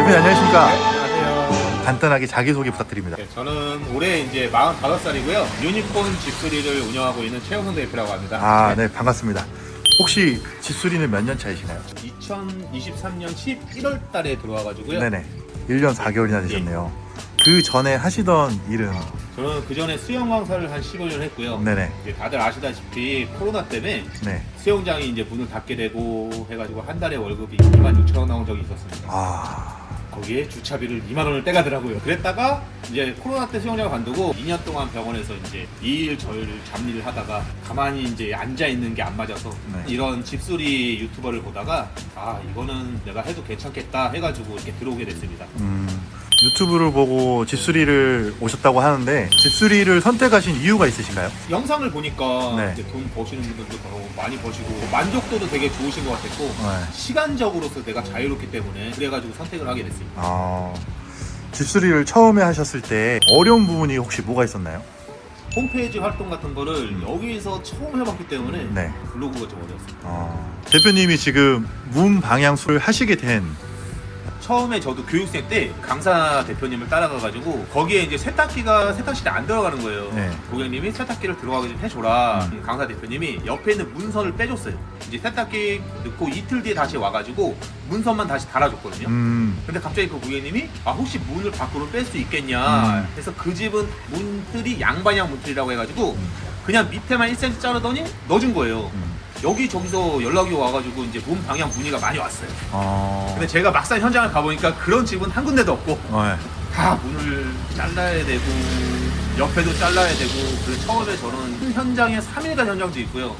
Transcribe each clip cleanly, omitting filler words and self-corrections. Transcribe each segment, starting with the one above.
대표님 안녕하십니까? 안녕하세요. 간단하게 자기소개 부탁드립니다. 네, 저는 올해 이제 45살이고요. 유니콘 집수리를 운영하고 있는 최영선 대표라고 합니다. 아, 네, 반갑습니다. 혹시 집수리는 몇 년 차이시나요? 2023년 11월 달에 들어와가지고요. 네네. 1년 4개월이나 되셨네요. 그 전에 하시던 일은? 저는 그 전에 수영 강사를 한 15년 했고요. 네네. 이제 다들 아시다시피 코로나 때문에 네. 수영장이 이제 문을 닫게 되고 해가지고 한 달에 월급이 26,000원 나온 적이 있었습니다. 아, 거기에 주차비를 2만 원을 떼가더라고요. 그랬다가 이제 코로나 때 수영장을 관두고 2년 동안 병원에서 이제 이일 저일 잡일을 하다가 가만히 이제 앉아 있는 게 안 맞아서 네. 이런 집수리 유튜버를 보다가 아 이거는 내가 해도 괜찮겠다 해가지고 이렇게 들어오게 됐습니다. 유튜브를 보고 집수리를 오셨다고 하는데 집수리를 선택하신 이유가 있으신가요? 영상을 보니까 네. 이제 돈 버시는 분들도 많이 버시고 만족도도 되게 좋으신 것 같았고 네. 시간적으로서 내가 자유롭기 때문에 그래가지고 선택을 하게 됐습니다. 아, 집수리를 처음에 하셨을 때 어려운 부분이 혹시 뭐가 있었나요? 홈페이지 활동 같은 거를 여기서 처음 해봤기 때문에 네. 블로그가 좀 어려웠어요. 대표님이 지금 문 방향수를 하시게 된 처음에 저도 교육생 때 강사 대표님을 따라가가지고 거기에 이제 세탁실에 안 들어가는 거예요. 네. 고객님이 세탁기를 들어가게 좀 해줘라. 강사 대표님이 옆에 있는 문선을 빼줬어요. 이제 세탁기 넣고 이틀 뒤에 다시 와가지고 문선만 다시 달아줬거든요. 근데 갑자기 그 고객님이 아 혹시 문을 밖으로 뺄 수 있겠냐 해서 그 집은 문틀이 양방향 문틀이라고 해가지고 그냥 밑에만 1cm 자르더니 넣어준 거예요. 여기저기서 연락이 와가지고 이제 문 방향 문의가 많이 왔어요. 근데 제가 막상 현장을 가보니까 그런 집은 한 군데도 없고 네. 다 문을 잘라야 되고 옆에도 잘라야 되고 그래서 처음에 저는 현장에 3일간 현장도 있고요.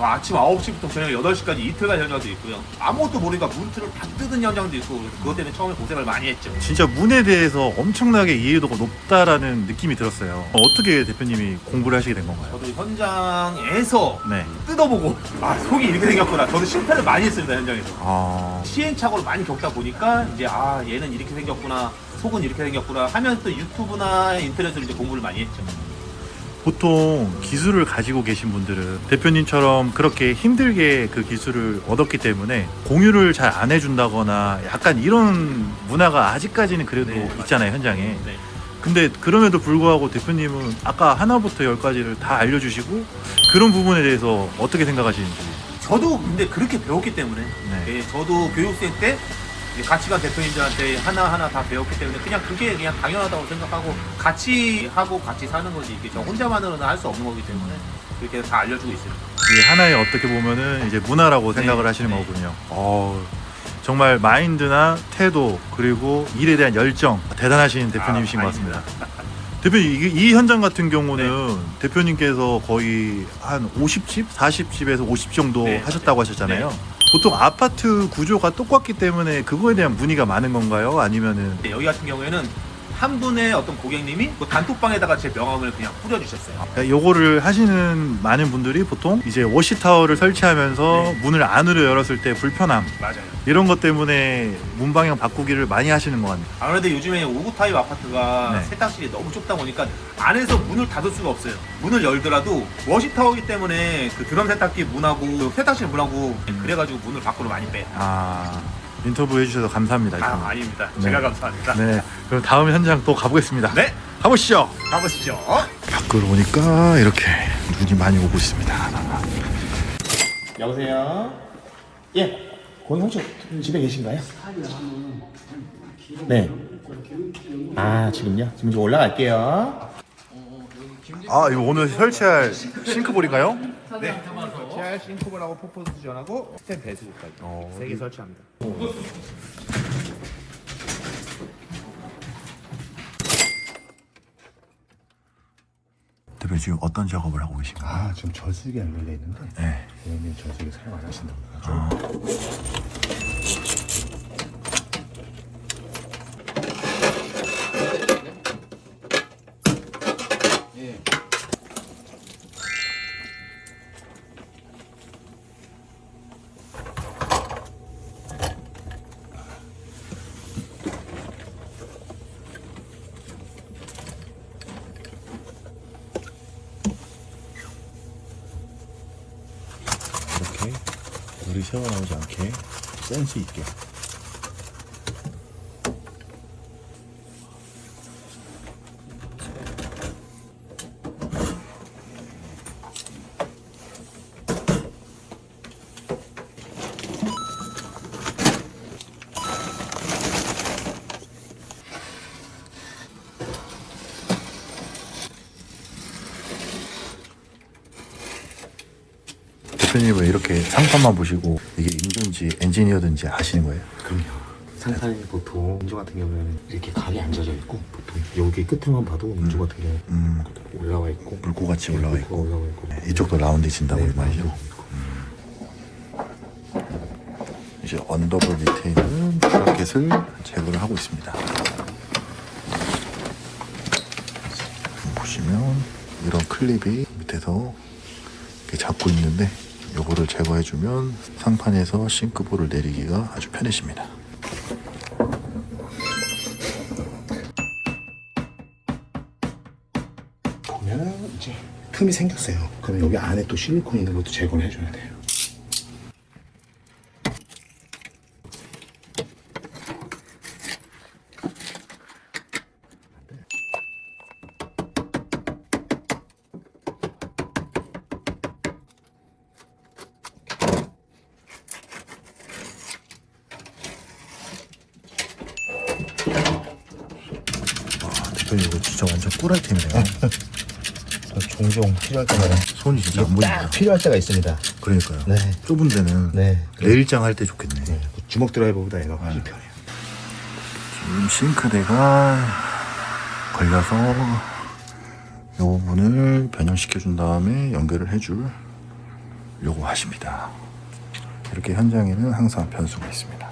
아침 9시부터 저녁 8시까지 이틀간 현장도 있고요. 아무것도 모르니까 문틀을 다 뜯은 현장도 있고 그것 때문에 처음에 고생을 많이 했죠. 진짜 문에 대해서 엄청나게 이해도가 높다라는 느낌이 들었어요. 어떻게 대표님이 공부를 하시게 된 건가요? 저도 현장에서 네. 뜯어보고 아 속이 이렇게 생겼구나. 저도 실패를 많이 했습니다 현장에서. 아, 시행착오를 많이 겪다 보니까 이제 아 얘는 이렇게 생겼구나 속은 이렇게 생겼구나 하면서 또 유튜브나 인터넷으로 이제 공부를 많이 했죠. 보통 기술을 가지고 계신 분들은 대표님처럼 그렇게 힘들게 그 기술을 얻었기 때문에 공유를 잘 안 해준다거나 약간 이런 문화가 아직까지는 그래도 네, 있잖아요, 현장에. 네. 근데 그럼에도 불구하고 대표님은 아까 하나부터 열까지를 다 알려주시고 그런 부분에 대해서 어떻게 생각하시는지. 저도 근데 그렇게 배웠기 때문에 네. 예, 저도 교육생 때 이제 같이 간 대표님들한테 하나하나 다 배웠기 때문에 그냥 그게 그냥 당연하다고 생각하고 같이 하고 같이 사는 거지 이게 저 혼자만으로는 할 수 없는 거기 때문에 그렇게 다 알려주고 있습니다. 이게 하나의 어떻게 보면은 이제 문화라고 네, 생각을 하시는 네. 거군요. 정말 마인드나 태도 그리고 일에 대한 열정 대단하신 대표님이신 것 같습니다. 아닙니다. 대표님 이 현장 같은 경우는 대표님께서 거의 한 50집, 40집에서 50 정도 네. 하셨다고 하셨잖아요. 네. 보통 아파트 구조가 똑같기 때문에 그거에 대한 문의가 많은 건가요? 아니면은 네, 여기 같은 경우에는 한 분의 어떤 고객님이 그 단톡방에다가 제 명함을 그냥 뿌려주셨어요. 요거를 하시는 많은 분들이 보통 이제 워시타워를 설치하면서 네. 문을 안으로 열었을 때 불편함 맞아요. 이런 것 때문에 문 방향 바꾸기를 많이 하시는 것 같네요. 아무래도 요즘에 5구 타입 아파트가 네. 세탁실이 너무 좁다 보니까 안에서 문을 닫을 수가 없어요. 문을 열더라도 워시타워이기 때문에 그 드럼 세탁기 문하고 그 세탁실 문하고 그래가지고 문을 밖으로 많이 빼요. 인터뷰 해주셔서 감사합니다. 아, 아닙니다. 네. 제가 감사합니다. 네, 그럼 다음 현장 또 가보겠습니다. 네, 가보시죠. 가보시죠. 밖으로 오니까 이렇게 눈이 많이 오고 있습니다. 여보세요? 예, 고객 혹시 집에 계신가요? 네. 아, 지금요? 지금 좀 올라갈게요. 이거 오늘 설치할 싱크볼인가요? 네. 설치할 싱크볼하고 포포 수전하고 스텐 배수구까지 3개 설치합니다. 대표 지금 어떤 작업을 하고 계신가요? 지금 저수기 연결돼 있는데 네. 고객님 저수기 사용 안 하신다고 해가지고 이렇게 물이 새어나오지 않게 센스 있게 대표님은 이렇게 상판만 보시고 이게 인조인지 엔지니어든지 아시는 거예요? 그럼요. 상판이 보통 인조 같은 경우에는 이렇게 각이 앉아져 있고 보통 여기 끝에만 봐도 인조 같은 경우는 올라와 있고 물고같이 올라와 있고 올라와 있고 네, 이쪽도 라운드해진다고 네, 말이죠. 이제 언더볼 밑에 있는 브라켓을 제거를 하고 있습니다. 보시면 이런 클립이 밑에서 이렇게 잡고 있는데 요거를 제거해주면 상판에서 싱크볼을 내리기가 아주 편해집니다. 보면은 이제 틈이 생겼어요. 그럼 여기 안에 또 실리콘 있는 것도 제거를 해줘야 돼요. 대표님 이거 진짜 완전 꿀아이템이네요. 종종 필요할 때마다 손이 진짜 안 딱 보입니다. 필요할 때가 있습니다. 그러니까요. 네. 좁은 데는 네. 레일장 할 때 좋겠네. 네. 주먹 드라이버보다 얘가 훨씬 편해요. 지금 싱크대가 걸려서 이 부분을 변형시켜 준 다음에 연결을 해줄 요거 하십니다. 이렇게 현장에는 항상 변수가 있습니다.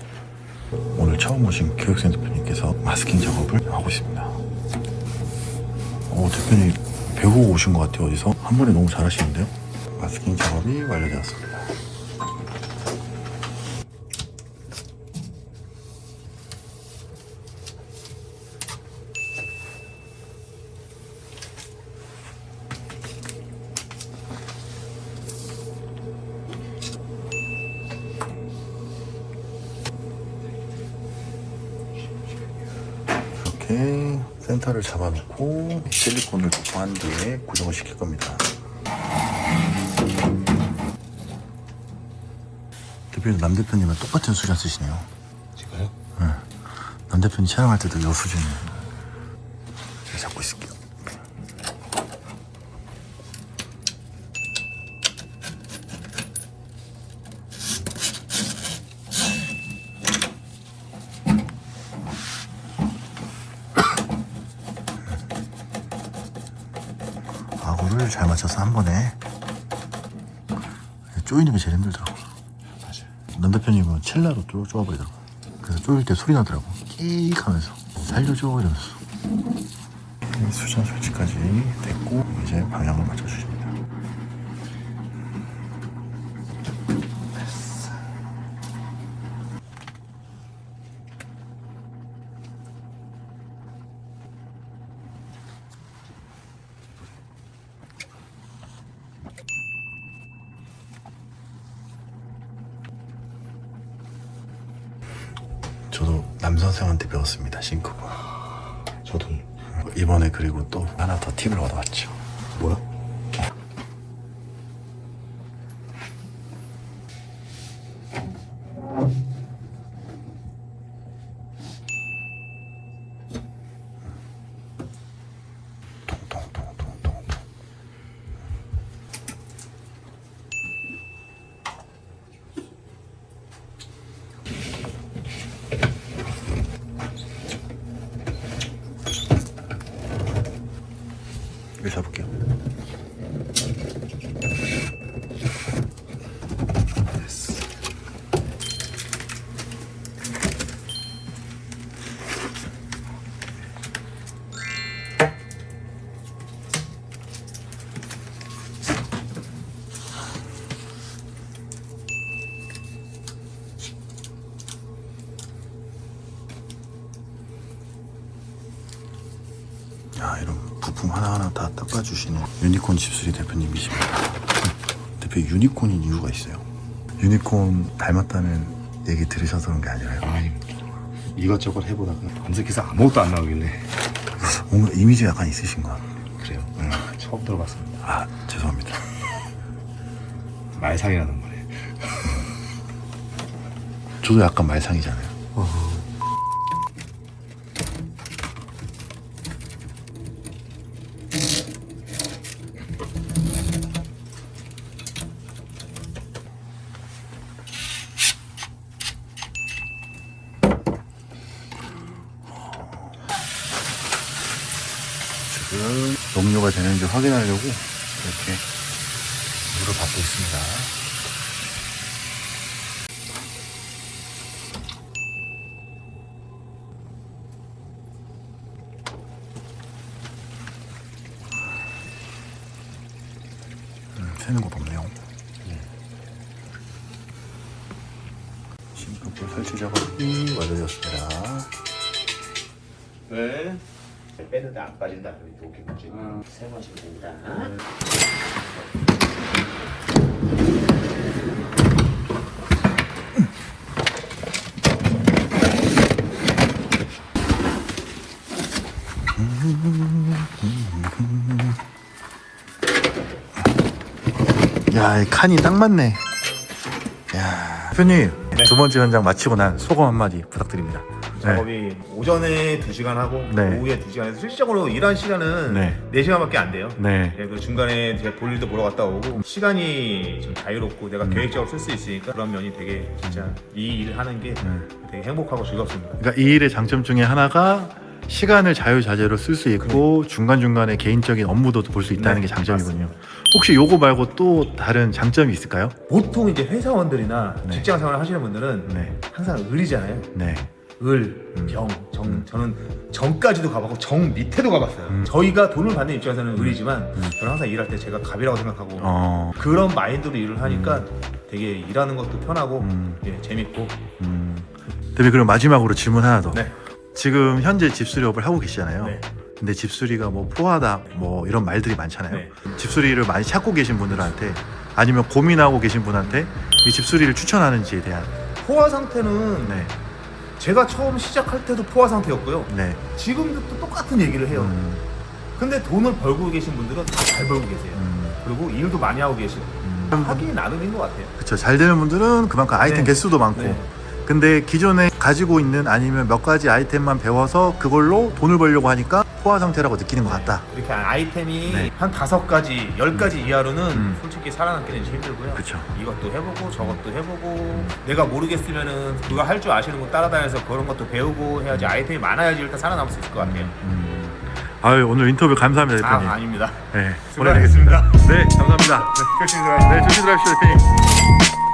오늘 처음 오신 교육생 대표님께서 마스킹 작업을 하고 있습니다. 대표님 배우고 오신 것 같아요. 어디서 한 번에 너무 잘하시는데요. 마스킹 작업이 완료되었습니다. 이렇게 센터를 잡아놓고 실리콘을 도포한 뒤에 고정을 시킬 겁니다. 대표님, 남 대표님은 똑같은 수전 쓰시네요. 제가요? 남 대표님 촬영할 때도 이 수준을 제가 잡고 있을게요. 아구를 잘 맞춰서 한 번에 조이는 게 제일 힘들더라고. 맞아요. 남 대표님은 첼라로 또 쪼아버리더라고. 그래서 쪼일 때 소리 나더라고. 끼익 하면서 살려줘 이러면서. 수전 설치까지 됐고 이제 방향을 맞춰주십니다. 저도 남 선생한테 배웠습니다. 싱크볼. 저도. 이번에 그리고 또 하나 더 팁을 얻어왔죠. 뭐야? 통통통통통. 이거 잡을게요. 됐어. 야, 이런 부품 하나하나 다 닦아주시는 유니콘 집수리 대표님이십니다. 대표 유니콘인 이유가 있어요. 유니콘 닮았다는 얘기 들으셔서 그런 게 아니라요. 아닙니다. 이것저것 해보다가 검색해서 아무것도 안 나오길래 뭔가 이미지 약간 있으신 것 같아요. 그래요. 처음 들어봤습니다. 아, 죄송합니다. 말상이라는 거네. 저도 약간 말상이잖아요. 녹료가 되는지 확인하려고 이렇게 물을 받고 있습니다. 새는 곳 없네요. 싱크볼 설치 작업이 완료되었습니다. 네. 빼는데 안 빠진다. 이렇게 문제. 사용하시면 됩니다. 야, 이 칸이 딱 맞네. 야, 대표님 두 번째 현장 마치고 난 소감 한마디 부탁드립니다. 작업이 오전에 2시간 하고 네. 오후에 2시간 해서 실질적으로 일한 시간은 네. 4시간밖에 안 돼요. 네. 그 중간에 제가 볼일도 보러 갔다 오고 시간이 좀 자유롭고 내가 계획적으로 쓸 수 있으니까 그런 면이 되게 진짜 이 일을 하는 게 되게 행복하고 즐겁습니다. 그러니까 이 일의 장점 중에 하나가 시간을 자유자재로 쓸 수 있고 중간중간에 개인적인 업무도 볼 수 있다는 네, 게 장점이군요. 맞습니다. 혹시 요거 말고 또 다른 장점이 있을까요? 보통 이제 회사원들이나 네. 직장 생활을 하시는 분들은 네. 항상 을이잖아요. 네. 을, 병, 정. 저는 정까지도 가봤고 정 밑에도 가봤어요. 저희가 돈을 받는 입장에서는 을이지만 저는 항상 일할 때 제가 갑이라고 생각하고 그런 마인드로 일을 하니까 되게 일하는 것도 편하고 예, 재밌고. 대표님 그럼 마지막으로 질문 하나 더. 네. 지금 현재 집수리업을 하고 계시잖아요. 네. 근데 집수리가 뭐 포하다 뭐 이런 말들이 많잖아요. 네. 집수리를 많이 찾고 계신 분들한테 아니면 고민하고 계신 분한테 이 집수리를 추천하는지에 대한 포화 상태는 네. 제가 처음 시작할 때도 포화 상태였고요. 네. 지금도 또 똑같은 얘기를 해요. 근데 돈을 벌고 계신 분들은 다 잘 벌고 계세요. 그리고 일도 많이 하고 계시고 하기 나름인 것 같아요. 그렇죠. 잘 되는 분들은 그만큼 아이템 네. 개수도 많고 네. 근데 기존에 가지고 있는 아니면 몇 가지 아이템만 배워서 그걸로 돈을 벌려고 하니까 포화 상태라고 느끼는 것 같다. 이렇게 아이템이 네. 한 5가지, 10가지 이하로는 솔직히 살아남기는 이제 힘들고요. 그쵸. 이것도 해보고 저것도 해보고 내가 모르겠으면은 그거 할 줄 아시는 거 따라다녀서 그런 것도 배우고 해야지 아이템이 많아야지 일단 살아남을 수 있을 것 같아요. 아유 오늘 인터뷰 감사합니다 대표님. 아닙니다. 네. 수고하셨습니다. 네 감사합니다. 열심히 들어가세요. 네 조심히 들어가십시오 대표님.